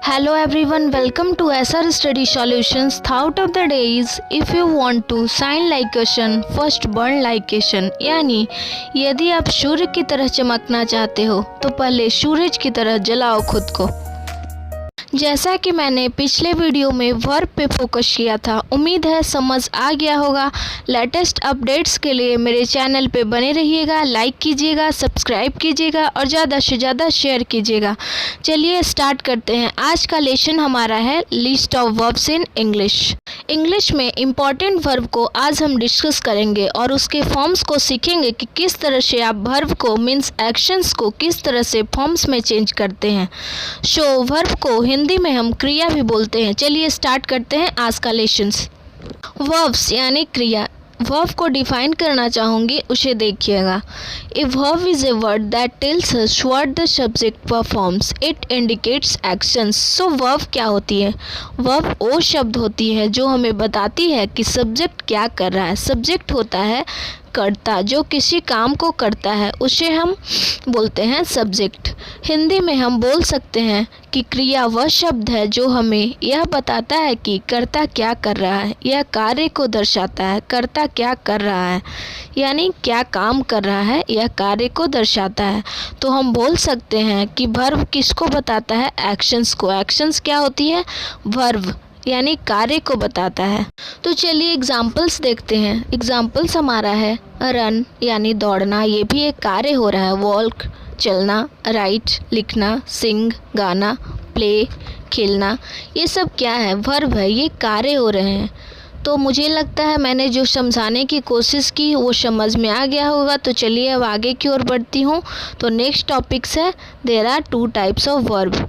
Hello everyone, welcome to SR Study Solutions. Thought of the day is if you want to shine like a sun, first burn like a sun. यानी यदि आप सूर्य की तरह चमकना चाहते हो तो पहले सूरज की तरह जलाओ खुद को। जैसा कि मैंने पिछले वीडियो में वर्ब पे फोकस किया था, उम्मीद है समझ आ गया होगा। लेटेस्ट अपडेट्स के लिए मेरे चैनल पे बने रहिएगा, लाइक कीजिएगा, सब्सक्राइब कीजिएगा और ज़्यादा से ज़्यादा शेयर कीजिएगा। चलिए स्टार्ट करते हैं। आज का लेसन हमारा है list of verbs in English. English में इम्पॉर्टेंट वर्ब को आज हम डिस्कस करेंगे और उसके फॉर्म्स को सीखेंगे कि किस तरह से आप वर्ब को मीन्स एक्शंस को किस तरह से फॉर्म्स में चेंज करते हैं। वर्ब को हिंदी में हम क्रिया भी बोलते हैं। चलिए स्टार्ट करते हैं आज का लेसन्स। वर्ब्स यानी क्रिया। वर्ब को डिफाइन करना चाहूँगी, उसे देखिएगा। A verb is a word that tells us what the subject performs, it indicates actions. So verb क्या होती है? वर्ब वो शब्द होती है जो हमें बताती है कि सब्जेक्ट क्या कर रहा है। सब्जेक्ट होता है कर्ता, जो किसी काम को करता है, उसे हम बोलते हैं सब्जेक्ट। हिंदी में हम बोल सकते हैं कि क्रिया वह शब्द है जो हमें यह बताता है कि कर्ता क्या कर रहा है। यह कार्य को दर्शाता है। कर्ता क्या कर रहा है यानी क्या काम कर रहा है, यह कार्य को दर्शाता है। तो हम बोल सकते हैं कि वर्ब किसको बताता है? एक्शंस को। एक्शंस क्या होती है? वर्ब यानी कार्य को बताता है। तो चलिए एग्जाम्पल्स देखते हैं। एग्जाम्पल्स हमारा है रन यानी दौड़ना, ये भी एक कार्य हो रहा है। वॉक चलना, राइट लिखना, सिंग गाना, प्ले खेलना, ये सब क्या है? वर्ब है, ये कार्य हो रहे हैं। तो मुझे लगता है मैंने जो समझाने की कोशिश की वो समझ में आ गया होगा। तो चलिए अब आगे की ओर बढ़ती हूँ। तो नेक्स्ट टॉपिक्स है there are two types of verb.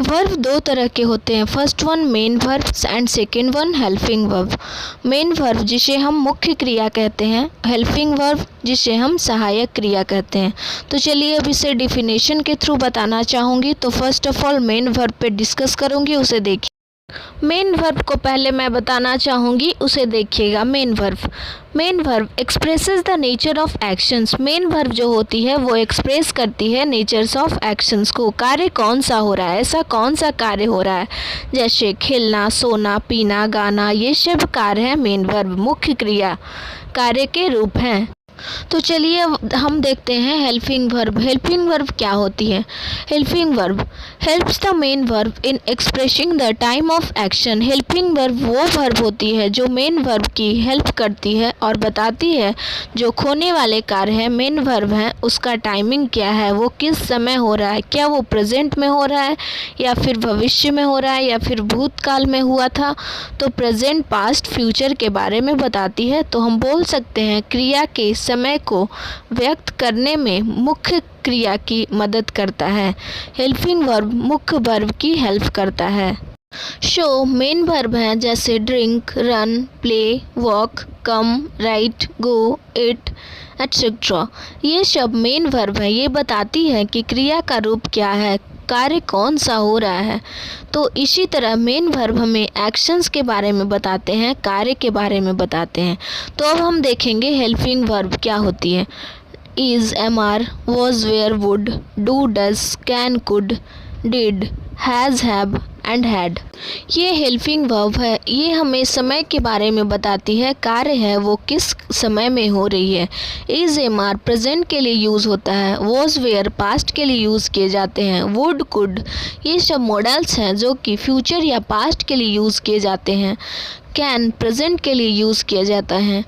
Verb दो तरह के होते हैं। First one main verb and second one helping verb. Main verb जिसे हम मुख्य क्रिया कहते हैं, हेल्पिंग वर्ब जिसे हम सहायक क्रिया कहते हैं। तो चलिए अब इसे डिफिनेशन के थ्रू बताना चाहूँगी। तो first of all main verb पे डिस्कस करूँगी, उसे देखिए। मेन वर्ब को पहले मैं बताना चाहूँगी, उसे देखिएगा। Main verb expresses the nature of actions. Main verb जो होती है वो एक्सप्रेस करती है नेचर्स ऑफ एक्शंस को। कार्य कौन सा हो रहा है, ऐसा कौन सा कार्य हो रहा है, जैसे खेलना, सोना, पीना, गाना, ये सब कार्य है मेन वर्ब, मुख्य क्रिया कार्य के रूप हैं। तो चलिए हम देखते हैं हेल्पिंग वर्ब। हेल्पिंग वर्ब क्या होती है? Helping verb helps the main verb in expressing the time of action. Helping verb वो वर्ब होती है जो मेन वर्ब की हेल्प करती है और बताती है जो खोने वाले कार्य है मेन वर्ब है उसका टाइमिंग क्या है, वो किस समय हो रहा है, क्या वो प्रेजेंट में हो रहा है या फिर भविष्य में हो रहा है या फिर भूतकाल में हुआ था। तो प्रेजेंट, पास्ट, फ्यूचर के बारे में बताती है। तो हम बोल सकते हैं क्रिया के समय को व्यक्त करने में मुख्य क्रिया की मदद करता है। हेल्पिंग वर्ब मुख्य वर्ब की हेल्प करता है। मेन वर्ब हैं जैसे drink, run, play, walk, come, right, go, it etcetera. ये सब मेन वर्ब है। ये बताती है कि क्रिया का रूप क्या है, कार्य कौन सा हो रहा है। तो इसी तरह मेन वर्ब हमें एक्शंस के बारे में बताते हैं, कार्य के बारे में बताते हैं। तो अब हम देखेंगे हेल्पिंग वर्ब क्या होती है। Is, am are, was, were, would, do, does, can, could, did, has, have and had. ये हेल्पिंग वर्ब है। ये हमें समय के बारे में बताती है, कार्य है वो किस समय में हो रही है। इज, एम आर प्रेजेंट के लिए यूज़ होता है। वॉज, वेयर पास्ट के लिए यूज़ किए जाते हैं। वुड, कुड ये सब मॉडल्स हैं जो कि फ्यूचर या पास्ट के लिए यूज़ किए जाते हैं। कैन प्रेजेंट के लिए यूज़ किया जाता है।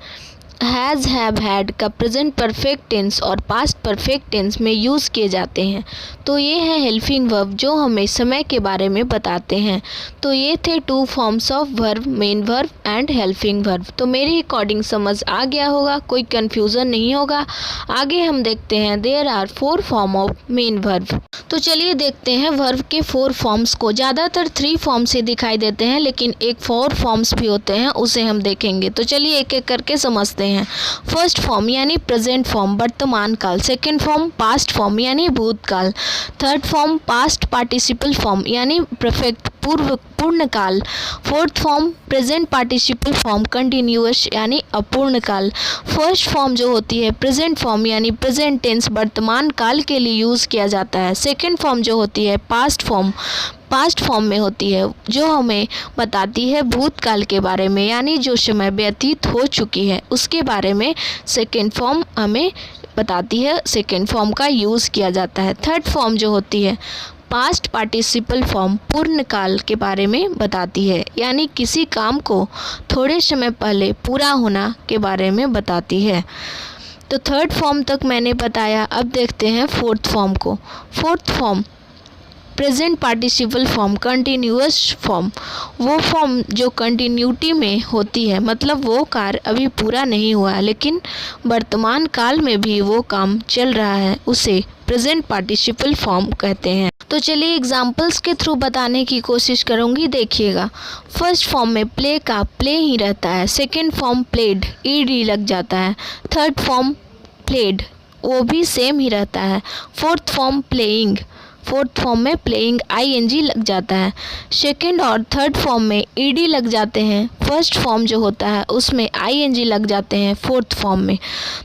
हैज़, हैव, हैड का प्रेजेंट परफेक्ट टेंस और पास्ट परफेक्ट टेंस में यूज़ किए जाते हैं। तो ये है हेल्पिंग वर्ब जो हमें समय के बारे में बताते हैं। तो ये थे two forms of verb, main verb and helping verb. तो मेरे अकॉर्डिंग समझ आ गया होगा, कोई कन्फ्यूज़न नहीं होगा। आगे हम देखते हैं there are 4 form of main verb. तो चलिए देखते हैं वर्ब के 4 फॉर्म्स को। ज़्यादातर 3 फॉर्म से दिखाई देते हैं लेकिन एक 4 फॉर्म्स भी होते हैं, उसे हम देखेंगे। तो चलिए एक एक करके समझते हैं। फर्स्ट फॉर्म यानी प्रेजेंट फॉर्म, वर्तमान काल। सेकेंड फॉर्म पास्ट फॉर्म यानी भूतकाल। Third form past participle form यानी परफेक्ट पूर्ण काल। Fourth form present participle form continuous यानी अपूर्ण काल। फर्स्ट फॉर्म जो होती है प्रेजेंट फॉर्म यानी प्रेजेंट टेंस वर्तमान काल के लिए यूज़ किया जाता है। सेकेंड फॉर्म जो होती है पास्ट फॉर्म में होती है, जो हमें बताती है भूतकाल के बारे में यानी जो समय व्यतीत हो चुकी है उसके बारे में सेकेंड फॉर्म हमें बताती है, सेकेंड फॉर्म का यूज़ किया जाता है। थर्ड फॉर्म जो होती है पास्ट पार्टिसिपल फॉर्म पूर्ण काल के बारे में बताती है यानी किसी काम को थोड़े समय पहले पूरा होना के बारे में बताती है। तो थर्ड फॉर्म तक मैंने बताया, अब देखते हैं फोर्थ फॉर्म को। Fourth form present participle form continuous form, वो फॉर्म जो कंटिन्यूटी में होती है, मतलब वो कार्य अभी पूरा नहीं हुआ है लेकिन वर्तमान काल में भी वो काम चल रहा है, उसे प्रेजेंट पार्टिसिपल फॉर्म कहते हैं। तो चलिए एग्जाम्पल्स के थ्रू बताने की कोशिश करूँगी, देखिएगा। फर्स्ट फॉर्म में प्ले का प्ले ही रहता है। सेकेंड फॉर्म प्लेड ईडी लग जाता है। थर्ड फॉर्म प्लेड वो भी सेम ही रहता है। Fourth form playing, fourth form में प्लेइंग आईएनजी लग जाता है। सेकेंड और थर्ड फॉर्म में ईडी लग जाते हैं। फर्स्ट फॉर्म जो होता है उसमें आईएनजी लग जाते हैं फोर्थ फॉर्म में।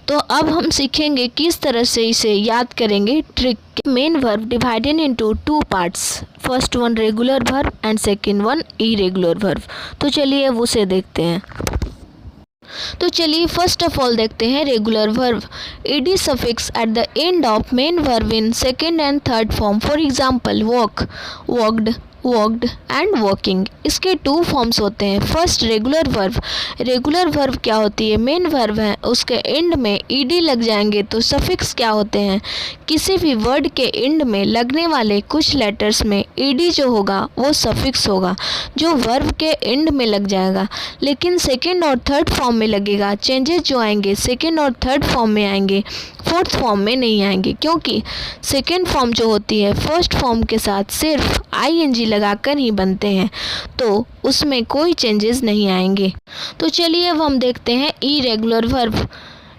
तो अब हम सीखेंगे किस तरह से इसे याद करेंगे। Trick main verb divided into two parts, first one regular verb and second one irregular verb. तो चलिए अब उसे देखते हैं। तो चलिए फर्स्ट ऑफ ऑल देखते हैं regular verb. ED suffix at the end of main verb in second and third form. For example walk, walked, walked and walking. इसके टू फॉर्म्स होते हैं। First regular verb, regular verb क्या होती है, main verb है, उसके and में ED लग जाएंगे तो सफिक्स क्या होते हैं, किसी भी वर्ड के एंड में लगने वाले कुछ लेटर्स में ईडी जो होगा वो सफिक्स होगा जो वर्ब के एंड में लग जाएगा, लेकिन सेकेंड और थर्ड फॉर्म में लगेगा। चेंजेस जो आएंगे सेकेंड और थर्ड फॉर्म में आएंगे, फोर्थ फॉर्म में नहीं आएंगे, क्योंकि सेकेंड फॉर्म जो होती है फर्स्ट फॉर्म के साथ सिर्फ आईएनजी लगाकर ही बनते हैं, तो उसमें कोई चेंजेस नहीं आएंगे। तो चलिए अब हम देखते हैं irregular verb.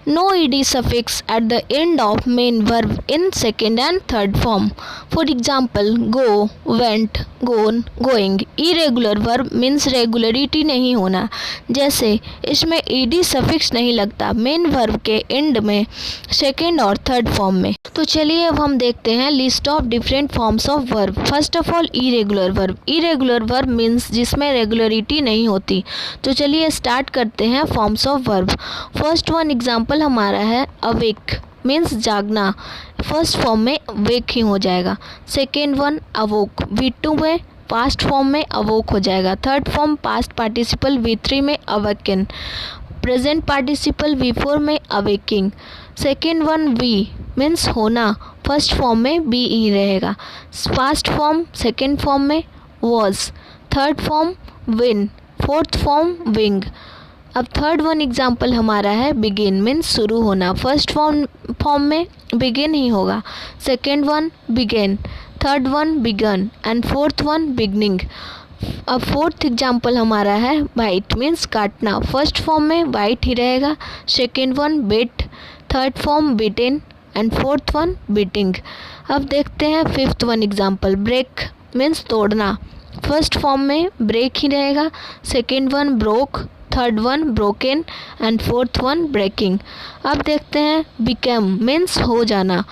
No ED suffix at the end of main verb in second and third form. For example go, went, gone, going. Irregular verb means regularity नहीं होना, जैसे इसमें ईडी सफिक्स नहीं लगता मेन वर्ब के एंड में second और third form में। तो चलिए अब हम देखते हैं list of different forms of verb. First of all irregular verb. Irregular verb means जिसमें रेगुलरिटी नहीं होती। तो चलिए स्टार्ट करते हैं forms of verb. First one example हमारा है अवेक मीन्स जागना, फर्स्ट फॉर्म में वेक ही हो जाएगा। सेकेंड वन अवोक, V2 में पास्ट फॉर्म में अवोक हो जाएगा। Third form past participle V3 में अवेकन, प्रेजेंट पार्टिसिपल V4 में awaking. Second one be means होना, फर्स्ट फॉर्म में बी ही रहेगा। पास्ट फॉर्म सेकेंड फॉर्म में was, third form been, fourth form being. अब थर्ड वन एग्जाम्पल हमारा है बिगिन मीन्स शुरू होना, फर्स्ट फॉर्म में बिगिन ही होगा। Second one began, third one begun and fourth one beginning. अब फोर्थ एग्जाम्पल हमारा है बाइट मीन्स काटना, फर्स्ट फॉर्म में बाइट ही रहेगा। Second one bit, third form bitten and fourth one biting. अब देखते हैं fifth one example break means तोड़ना, फर्स्ट फॉर्म में ब्रेक ही रहेगा। Second one broke, third one broken and fourth one breaking. अब देखते हैं बिकम मीन्स हो जाना,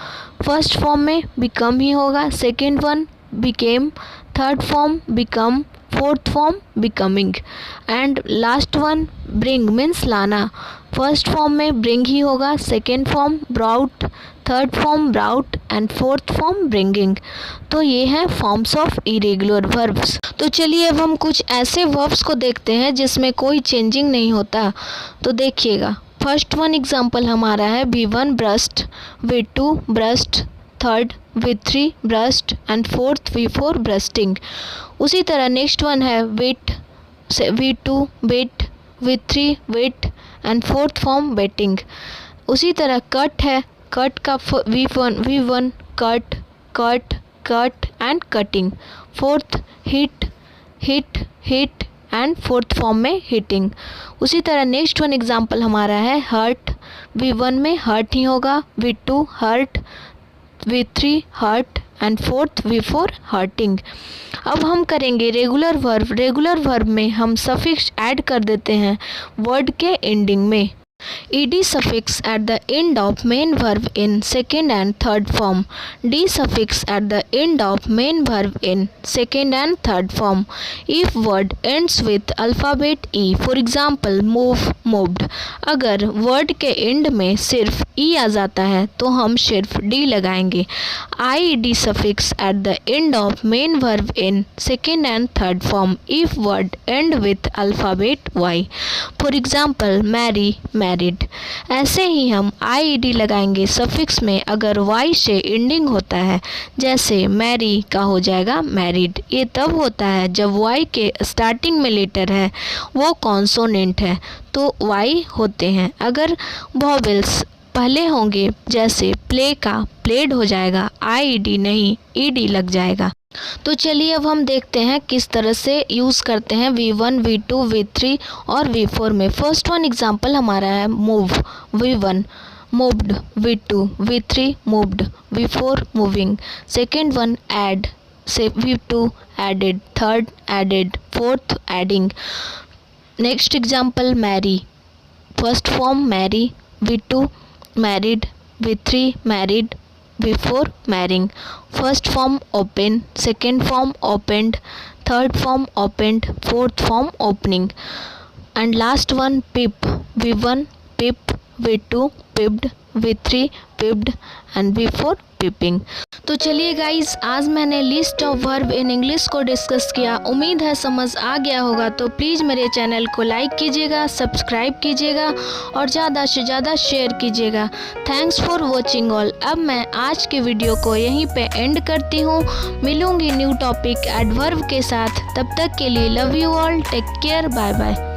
फर्स्ट फॉर्म में बिकम ही होगा। Second one became, third form become, fourth form becoming and last one bring means लाना, फर्स्ट फॉर्म में ब्रिंग ही होगा। Second form brought, third form brought and fourth form bringing. तो ये हैं फॉर्म्स ऑफ इरेगुलर वर्ब्स। तो चलिए अब हम कुछ ऐसे वर्ब्स को देखते हैं जिसमें कोई चेंजिंग नहीं होता। तो देखिएगा फर्स्ट वन एग्जांपल हमारा है V1 burst, V2 burst, third V3 burst and fourth V4 bursting. उसी तरह नेक्स्ट वन है wet, V2 wet, V3 wet and fourth form wetting. उसी तरह कट है, कट का V1 cut, cut, cut and cutting. Fourth hit, hit, hit and fourth form में hitting. उसी तरह नेक्स्ट वन एग्जांपल हमारा है हर्ट, V1 में हर्ट ही होगा, V2 hurt, V3 hurt and fourth V for hurting। अब हम करेंगे रेगुलर वर्ब। रेगुलर वर्ब में हम सफिक्स ऐड कर देते हैं वर्ड के एंडिंग में। ed suffix at the end of main verb in second and third form। d suffix at the end of main verb in second and third form if word ends with alphabet e। for example move, moved। अगर word के end में सिर्फ ई आ जाता है तो हम सिर्फ D लगाएंगे। ied suffix at the end of main verb in second and third form if word end with alphabet y। for example marry, married। ऐसे ही हम ied लगाएंगे सफिक्स में अगर y से एंडिंग होता है, जैसे मैरी का हो जाएगा मैरिड। ये तब होता है जब y के स्टार्टिंग में लेटर है वो कॉन्सोनेंट है तो y होते हैं। अगर वॉवेल्स पहले होंगे जैसे प्ले का प्लेड हो जाएगा, ied नहीं ed लग जाएगा। तो चलिए अब हम देखते हैं किस तरह से यूज़ करते हैं V1, V2, V3 और V4 में। फर्स्ट वन एग्जांपल हमारा है move. V1 moved, V2 V3 moved, V4 moving. Second one add से V2 added, third added, fourth adding. Next example marry. First form marry, V2 married, V3 married, V4 marrying। first form open, second form opened, third form opened, fourth form opening and last one peep। V1 peep, V2 peeped, V3 peeped and V4 peeping। तो चलिए guys आज मैंने list of verb in English को discuss किया। उम्मीद है समझ आ गया होगा। तो प्लीज़ मेरे चैनल को लाइक कीजिएगा, सब्सक्राइब कीजिएगा और ज़्यादा से ज़्यादा शेयर कीजिएगा। Thanks for watching all. अब मैं आज के वीडियो को यहीं पे एंड करती हूँ। मिलूँगी न्यू टॉपिक एडवर्ब के साथ। तब तक के लिए love you all, take care, bye bye.